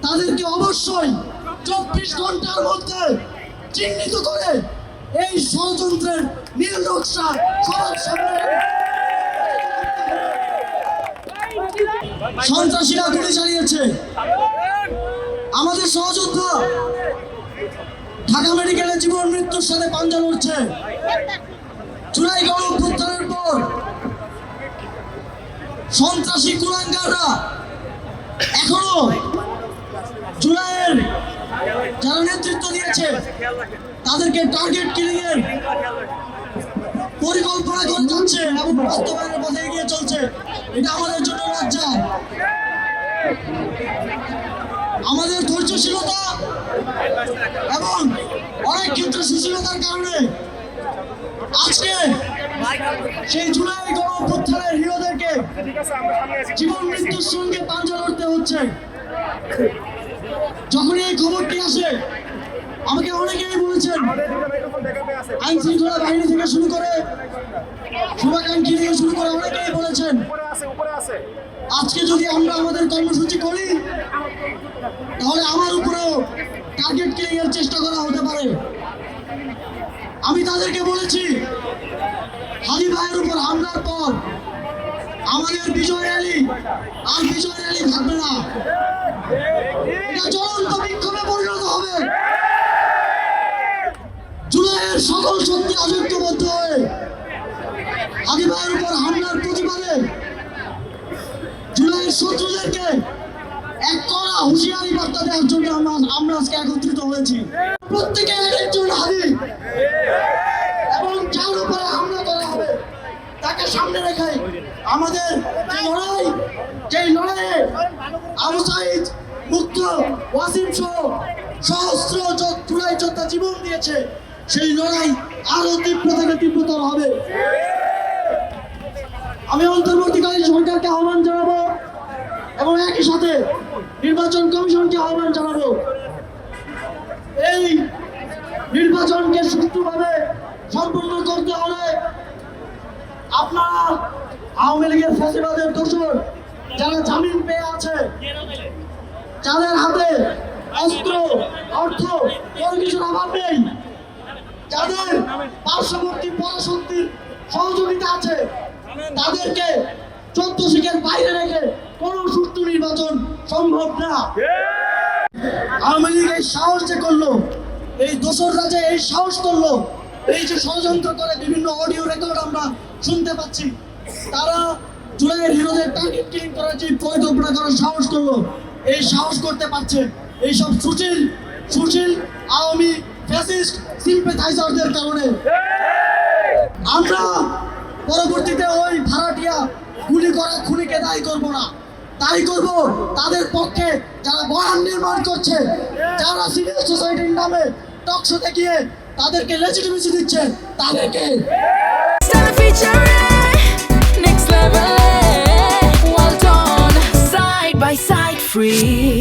তাদেরকে অবশ্যই 24 ঘন্টার মধ্যে চিহ্নিত করে এই ষড়যন্ত্রের নীল নকশা সবার সামনে। সন্ত্রাসীরা গুলি চালিয়েছে, আমাদের সহযোদ্ধা ঢাকা মেডিকেলে জীবন মৃত্যুর সাথে পাঞ্জা লড়ছে। জুলাই গণঅভ্যুত্থানের পর সন্ত্রাসী কুলাঙ্গাররা এখনো জুলাইয়ের যারা নেতৃত্ব দিয়েছে তাদেরকে টার্গেট কিলিং এর পরিকল্পনা করে যাচ্ছে এবং বাস্তবায়নের পথে এগিয়ে চলছে। এটা আমাদের জন্য লজ্জা। আমাদের ধৈর্যশীলতা এবং অনেক ক্ষেত্রে সুশীলতার কারণে আজকে সেই জুলাই গণঅভ্যুত্থানের হিরোদেরকে জীবন মৃত্যুর সঙ্গে পাঞ্জা লড়তে হচ্ছে। যখন এই খবরটি আসে আমাকে অনেকেই বলেছেন, আইন শৃঙ্খলা বাহিনী থেকে শুরু করে শুভাকাঙ্ক্ষী থেকে শুরু করে অনেকেই বলেছেন আজকে যদি আমরা আমাদের কর্মসূচি করি তাহলে আমার উপরেও টার্গেট কিলিং এর চেষ্টা করা হতে পারে। আমি তাদেরকে বলেছি হাদি ভাইয়ের উপর হামলার পর আমাদের বিজয় র্যালি আর বিজয় র্যালি থাকবে না, এটা জ্বলন্ত বিক্ষোভে পরিণত হবে। জুলাইয়ের সকল শক্তি ঐক্যবদ্ধ হয়ে হাদি ভাইয়ের উপর হামলার প্রতিবাদে জুলাইয়ের শত্রুদেরকে এক কড়া হুঁশিয়ারি বার্তা দেওয়ার জন্য আমরা আজকে একত্রিত হয়েছি। প্রত্যেকে একজন হাদি এবং যার উপরে হামলা করা হবে তাকে সামনে রেখে আমাদের যে লড়াইয়ে আবু সাঈদ মুক্ত ওয়াসিম সহ সহস্র জুলাই যোদ্ধা জীবন দিয়েছে, সেই লড়াই আরো তীব্র থেকে তীব্রতর হবে। আমি অন্তর্বর্তীকালীন সরকারকে আহ্বান জানাবো এবং একই সাথে নির্বাচন কমিশনকে আহ্বান জানাবো, এই নির্বাচনকে সুষ্ঠুভাবে সম্পূর্ণ করতে হলে আপনারা আওয়ামী লীগের ফ্যাসিবাদের দোষর যারা জামিন পেয়ে আছে, যাদের হাতে অস্ত্র অর্থ কোনো কিছুর অভাব নেই, যাদের পার্শ্ববর্তী পরাশক্তির সহযোগিতা আছে, তাদেরকে 14 শিখের বাইরে রেখে কোনো সুষ্ঠু নির্বাচন সম্ভব না। আওয়ামী লীগ এই সাহস যে করলো, এই দোসররা যে এই সাহস করলো, এই যে ষড়যন্ত্র করে বিভিন্ন অডিও রেকর্ড আমরা শুনতে পাচ্ছি, তারা জুলাইয়ের হিরোদের টার্গেট কিলিং করার যে পরিকল্পনা করার সাহস করলো, এই সাহস করতে পারছে এইসব সুশীল আওয়ামী ফ্যাসিস্ট সিম্প্যাথাইজারদের কারণে। আমরা পরবর্তীতে ওই ভাড়াটিয়া গুলি করা খুনিকে দায়ী করবো না, দায়ী করবো তাদের পক্ষে যারা বয়ান নির্মাণ করছে, যারা সিভিল সোসাইটির নামে টকশোতে গিয়ে তাদেরকে লেজিটিমেসি দিচ্ছে তাদেরকে। Next level, well done, side by side, free.